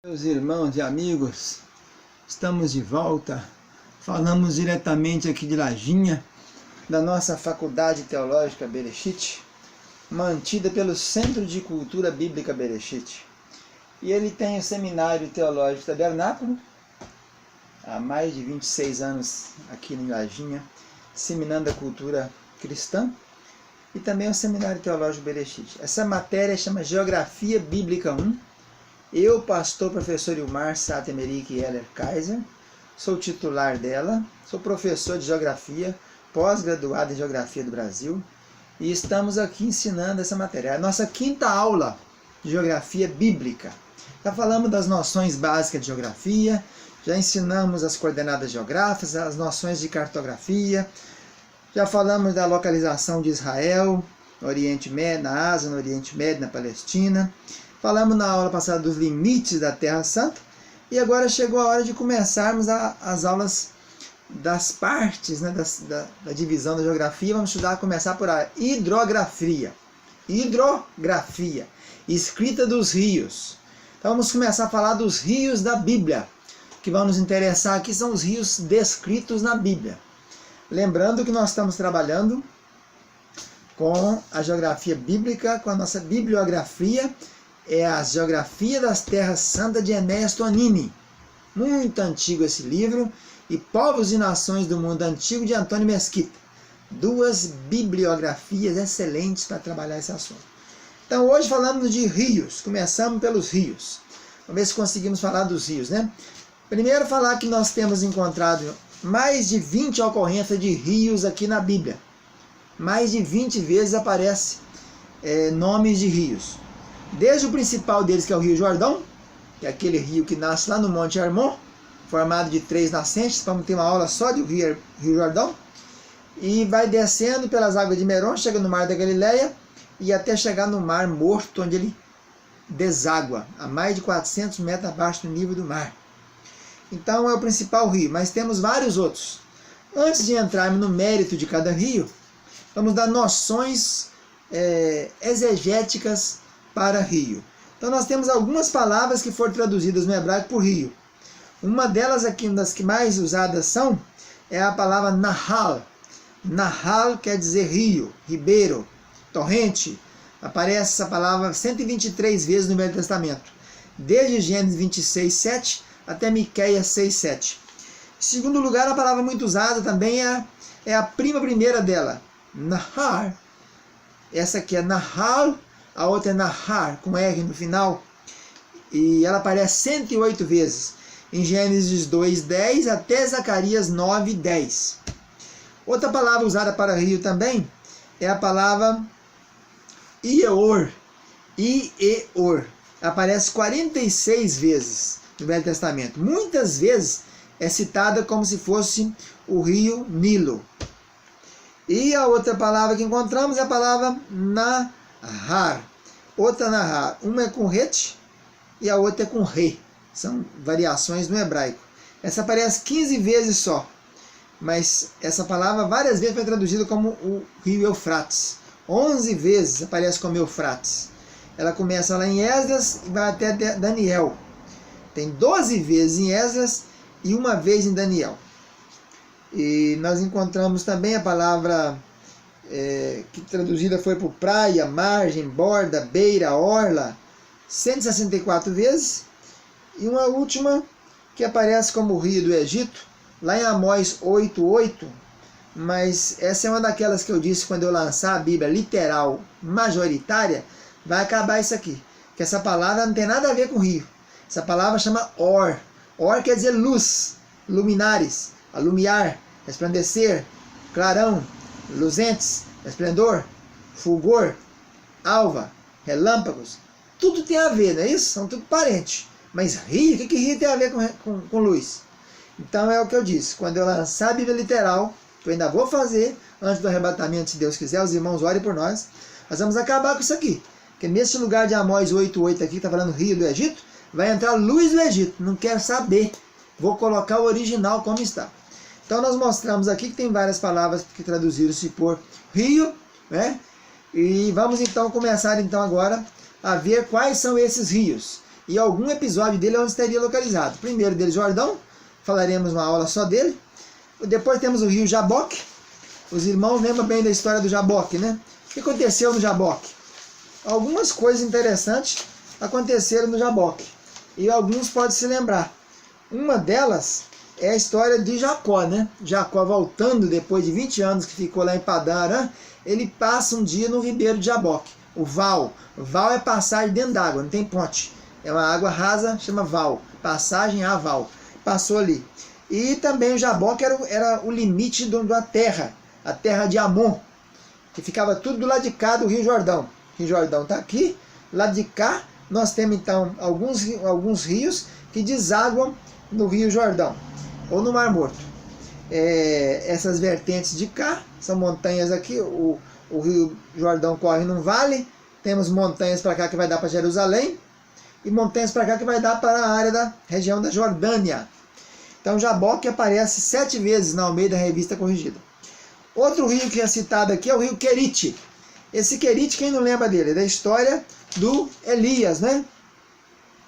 Meus irmãos e amigos, estamos de volta. Falamos diretamente aqui de Lajinha, da nossa Faculdade Teológica Bereshit, mantida pelo Centro de Cultura Bíblica Bereshit. E ele tem o Seminário Teológico Tabernáculo, há mais de 26 anos aqui em Lajinha, disseminando a cultura cristã, e também o Seminário Teológico Bereshit. Essa matéria chama Geografia Bíblica 1. Eu, pastor professor Ilmar Satemeric Heller Kaiser, sou titular dela, sou professor de Geografia, pós-graduado em Geografia do Brasil, e estamos aqui ensinando essa matéria. É a nossa quinta aula de Geografia Bíblica. Já falamos das noções básicas de Geografia, já ensinamos as coordenadas geográficas, as noções de cartografia, já falamos da localização de Israel, no Oriente Médio, na Ásia, no Oriente Médio, na Palestina. Falamos na aula passada dos limites da Terra Santa, e agora chegou a hora de começarmos as aulas das partes, né, da divisão da geografia. Vamos começar por a hidrografia. Hidrografia, escrita dos rios. Então vamos começar a falar dos rios da Bíblia. O que vai nos interessar aqui são os rios descritos na Bíblia. Lembrando que nós estamos trabalhando com a geografia bíblica, com a nossa bibliografia, é a Geografia das Terras Santas de Enéas Tonini. Muito antigo esse livro. E Povos e Nações do Mundo Antigo, de Antônio Mesquita. Duas bibliografias excelentes para trabalhar esse assunto. Então hoje falamos de rios. Começamos pelos rios. Vamos ver se conseguimos falar dos rios, né? Primeiro falar que nós temos encontrado mais de 20 ocorrências de rios aqui na Bíblia. Mais de 20 vezes aparece nomes de rios. Desde o principal deles, que é o Rio Jordão, que é aquele rio que nasce lá no Monte Hermon, formado de 3 nascentes. Vamos ter uma aula só do Rio Jordão. E vai descendo pelas águas de Merom, chega no Mar da Galileia e até chegar no Mar Morto, onde ele deságua, a mais de 400 metros abaixo do nível do mar. Então é o principal rio, mas temos vários outros. Antes de entrarmos no mérito de cada rio, vamos dar noções exegéticas para rio. Então nós temos algumas palavras que foram traduzidas no hebraico por rio. Uma delas aqui, uma das que mais usadas é a palavra Nahal. Nahal quer dizer rio, ribeiro, torrente. Aparece essa palavra 123 vezes no Velho Testamento, desde Gênesis 26:7 até Miqueias 6:7. Em segundo lugar, a palavra muito usada também é a prima primeira dela, Nahar. Essa aqui é Nahal. A outra é Nahar, com R no final, e ela aparece 108 vezes, em Gênesis 2:10 até Zacarias 9:10. Outra palavra usada para rio também é a palavra Ieor. Ieor. Aparece 46 vezes no Velho Testamento. Muitas vezes é citada como se fosse o rio Nilo. E a outra palavra que encontramos é a palavra Nahar. Outra Nahar. Uma é com ret e a outra é com re. São variações no hebraico. Essa aparece 15 vezes só. Mas essa palavra várias vezes foi traduzida como o rio Eufrates. 11 vezes aparece como Eufrates. Ela começa lá em Esdras e vai até Daniel. Tem 12 vezes em Esdras e uma vez em Daniel. E nós encontramos também a palavra que traduzida foi por praia, margem, borda, beira, orla, 164 vezes. E uma última que aparece como o rio do Egito, lá em Amós 8:8. Mas essa é uma daquelas que eu disse quando eu lançar a Bíblia literal majoritária, vai acabar isso aqui. Que essa palavra não tem nada a ver com rio. Essa palavra chama Or. Or quer dizer luz, luminares, alumiar, resplandecer, clarão, luzentes, esplendor, fulgor, alva, relâmpagos. Tudo tem a ver, não é isso? São tudo parentes. Mas rio, o que rio tem a ver com luz? Então é o que eu disse. Quando eu lançar a Bíblia literal, que eu ainda vou fazer antes do arrebatamento, se Deus quiser, os irmãos orem por nós, nós vamos acabar com isso aqui. Porque nesse lugar de Amós 8:8 aqui, que está falando rio do Egito, vai entrar luz do Egito. Não quero saber. Vou colocar o original como está. Então nós mostramos aqui que tem várias palavras que traduziram-se por rio, né? E vamos então começar então agora a ver quais são esses rios. e algum episódio dele onde estaria localizado. O primeiro dele, Jordão, falaremos uma aula só dele. Depois temos o rio Jaboque. Os irmãos lembram bem da história do Jaboque, né? O que aconteceu no Jaboque? Algumas coisas interessantes aconteceram no Jaboque, e alguns podem se lembrar. Uma delas é a história de Jacó, né? Jacó, voltando depois de 20 anos que ficou lá em Padã Arã, ele passa um dia no ribeiro de Jaboque, o Val. Val é passagem dentro d'água, não tem ponte. É uma água rasa, chama Val, passagem a Val. Passou ali. E também o Jaboque era o limite da terra, a terra de Amon, que ficava tudo do lado de cá do Rio Jordão. O Rio Jordão está aqui, do lado de cá nós temos então alguns rios que desaguam no Rio Jordão, ou no Mar Morto. Essas vertentes de cá são montanhas aqui, o Rio Jordão corre num vale, temos montanhas para cá que vai dar para Jerusalém, e montanhas para cá que vai dar para a área da região da Jordânia. Então Jaboque aparece 7 vezes na Almeida Revista Corrigida. Outro rio que é citado aqui é o rio Querite. Esse Querite, quem não lembra dele? É da história do Elias, né?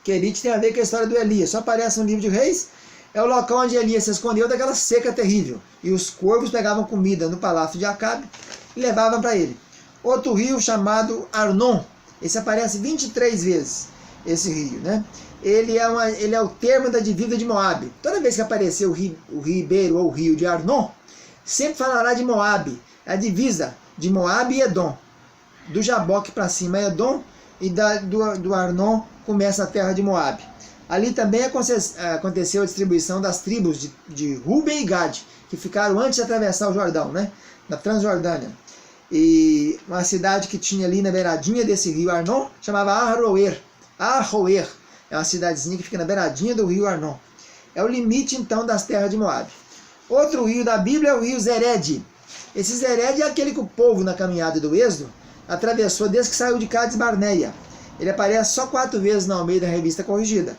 Querite tem a ver com a história do Elias, só aparece no livro de Reis. É o local onde Elias se escondeu daquela seca terrível, e os corvos pegavam comida no palácio de Acabe e levavam para ele. Outro rio chamado Arnon, esse aparece 23 vezes, esse rio, né? Ele é o termo da divisa de Moabe. Toda vez que aparecer o ribeiro ou o rio de Arnon, sempre falará de Moabe, a divisa de Moabe e Edom. Do Jaboque para cima é Edom, e do Arnon começa a terra de Moabe. Ali também aconteceu a distribuição das tribos de Ruben e Gad, que ficaram antes de atravessar o Jordão, né? Na Transjordânia. E uma cidade que tinha ali na beiradinha desse rio Arnon, chamava Arroer. Arroer é uma cidadezinha que fica na beiradinha do rio Arnon. É o limite então das terras de Moabe. Outro rio da Bíblia é o rio Zered. Esse Zered é aquele que o povo na caminhada do Êxodo atravessou desde que saiu de Cádiz Barneia. Ele aparece só 4 vezes na Almeida Revista Corrigida.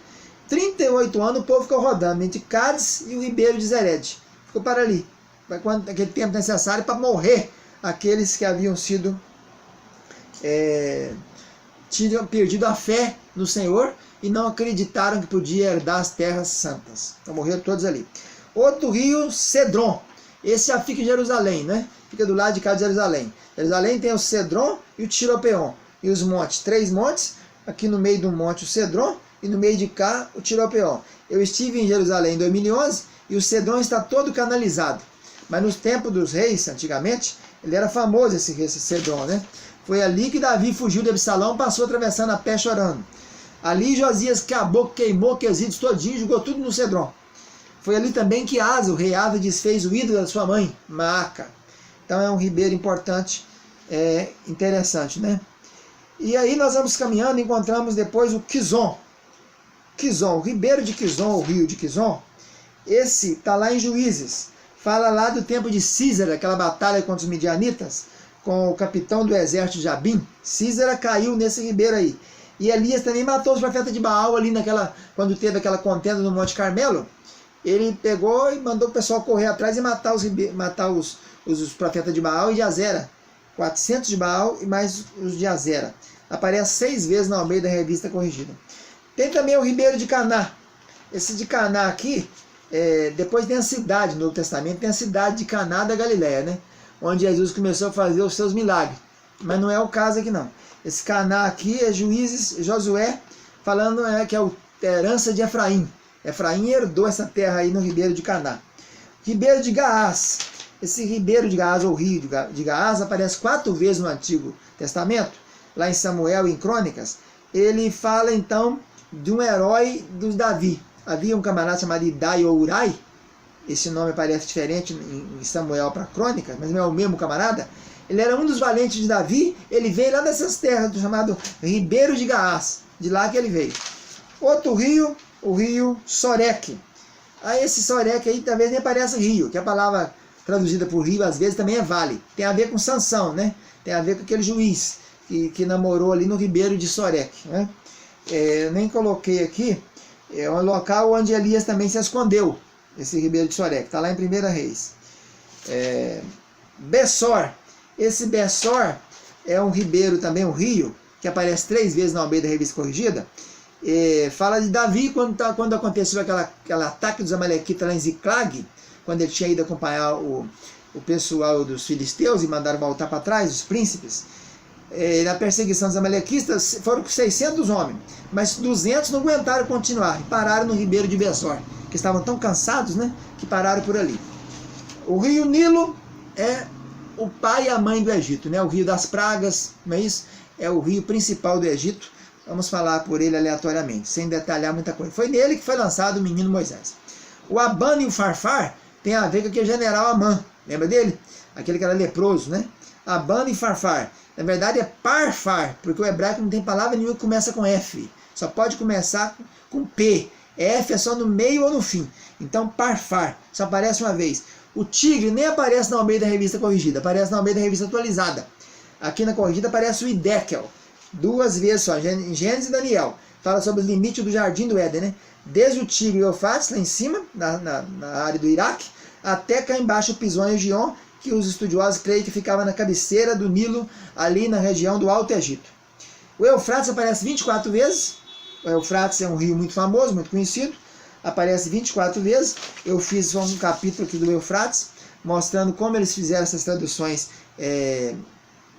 38 anos o povo ficou rodando entre Cádiz e o ribeiro de Zered. Ficou para ali. Aquele tempo necessário para morrer aqueles que haviam sido tinham perdido a fé no Senhor e não acreditaram que podia herdar as terras santas. Então morreram todos ali. Outro rio, Cedron. Esse já fica em Jerusalém, né? Fica do lado de cá de Jerusalém. Jerusalém tem o Cedron e o Tiropeon. E os montes, 3 montes, aqui no meio do monte o Cedron e no meio de cá o Tiropeon. Eu estive em Jerusalém em 2011 e o Cedron está todo canalizado. Mas nos tempos dos reis, antigamente, ele era famoso esse Cedron, né? Foi ali que Davi fugiu de Absalão, passou atravessando a pé chorando. Ali Josias acabou, queimou quesidos todinho, jogou tudo no Cedron. Foi ali também que Asa, o rei Asa, desfez o ídolo da sua mãe, Maaca. Então é um ribeiro importante, interessante, né? E aí nós vamos caminhando e encontramos depois o Quizon. Quizon, o ribeiro de Quizon, o rio de Quizon, esse está lá em Juízes. Fala lá do tempo de Císera, aquela batalha contra os midianitas, com o capitão do exército de Jabim. Císera caiu nesse ribeiro aí. E Elias também matou os profetas de Baal ali quando teve aquela contenda no Monte Carmelo. Ele pegou e mandou o pessoal correr atrás e matar os profetas de Baal e de Azera. 400 de Baal e mais os de Azera. Aparece 6 vezes na Almeida Revista Corrigida. Tem também o ribeiro de Caná. Esse de Caná aqui, depois tem a cidade, no Novo Testamento, tem a cidade de Caná da Galileia, né? Onde Jesus começou a fazer os seus milagres. Mas não é o caso aqui não. Esse Caná aqui é Juízes, Josué, falando que é a herança de Efraim. Efraim herdou essa terra aí no ribeiro de Caná. Ribeiro de Gaás. Esse ribeiro de Gaás, ou rio de Gaás, aparece 4 vezes no Antigo Testamento, lá em Samuel e em Crônicas. Ele fala então de um herói dos Davi. Havia um camarada chamado Idai ou Urai. Esse nome parece diferente em Samuel para Crônicas, mas não é o mesmo camarada. Ele era um dos valentes de Davi. Ele veio lá dessas terras, chamado Ribeiro de Gaás. De lá que ele veio. Outro rio, o rio Sorek. Esse Sorek aí talvez nem apareça rio, que a palavra traduzida por rio às vezes também é vale. Tem a ver com Sansão, né? Tem a ver com aquele juiz que namorou ali no ribeiro de Sorek, né? Nem coloquei aqui. É um local onde Elias também se escondeu, esse ribeiro de Sorek. Está lá em 1 Reis. Bessor. Esse Bessor é um ribeiro também, um rio, que aparece 3 vezes na Almeida Revista Corrigida. Fala de Davi quando aconteceu aquele ataque dos amalequitas lá em Ziclag, quando ele tinha ido acompanhar o pessoal dos filisteus e mandaram voltar para trás, os príncipes. Na perseguição dos amalequitas foram 600 homens, mas 200 não aguentaram continuar e pararam no ribeiro de Besor, que estavam tão cansados, né, que pararam por ali. O rio Nilo é o pai e a mãe do Egito, né, o rio das pragas, não é isso? É o rio principal do Egito. Vamos falar por ele aleatoriamente, sem detalhar muita coisa. Foi nele que foi lançado o menino Moisés. O Aban e o Farfar tem a ver com aquele general Amã, lembra dele? Aquele que era leproso, né? Aban e Farfar. Na verdade é Parfar, porque o hebraico não tem palavra nenhuma que começa com F. Só pode começar com P. F é só no meio ou no fim. Então Parfar, só aparece uma vez. O tigre nem aparece na Almeida Revista Corrigida, aparece na Almeida Revista Atualizada. Aqui na Corrigida aparece o Idekel. 2 vezes só, em Gênesis e Daniel. Fala sobre os limites do Jardim do Éden, né? Desde o Tigre e o Eufrates, lá em cima, na área do Iraque, até cá embaixo o Pison e o Gion, que os estudiosos creem que ficava na cabeceira do Nilo, ali na região do Alto Egito. O Eufrates aparece 24 vezes. O Eufrates é um rio muito famoso, muito conhecido. Aparece 24 vezes. Eu fiz um capítulo aqui do Eufrates, mostrando como eles fizeram essas traduções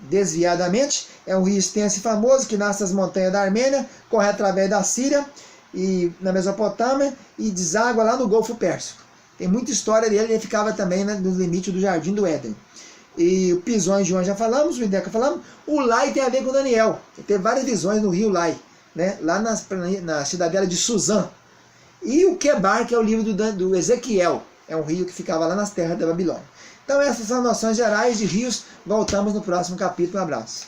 desviadamente. É um rio extenso e famoso que nasce das montanhas da Armênia, corre através da Síria e na Mesopotâmia e deságua lá no Golfo Pérsico. Tem muita história dele, ele ficava também, né, no limite do Jardim do Éden. E o Pison e João já falamos, o Ideca falamos. O Lai tem a ver com Daniel. Ele teve várias visões no rio Lai, né, lá na cidadela de Suzã. E o Quebar, que é o livro do Ezequiel, é um rio que ficava lá nas terras da Babilônia. Então essas são noções gerais de rios. Voltamos no próximo capítulo. Um abraço.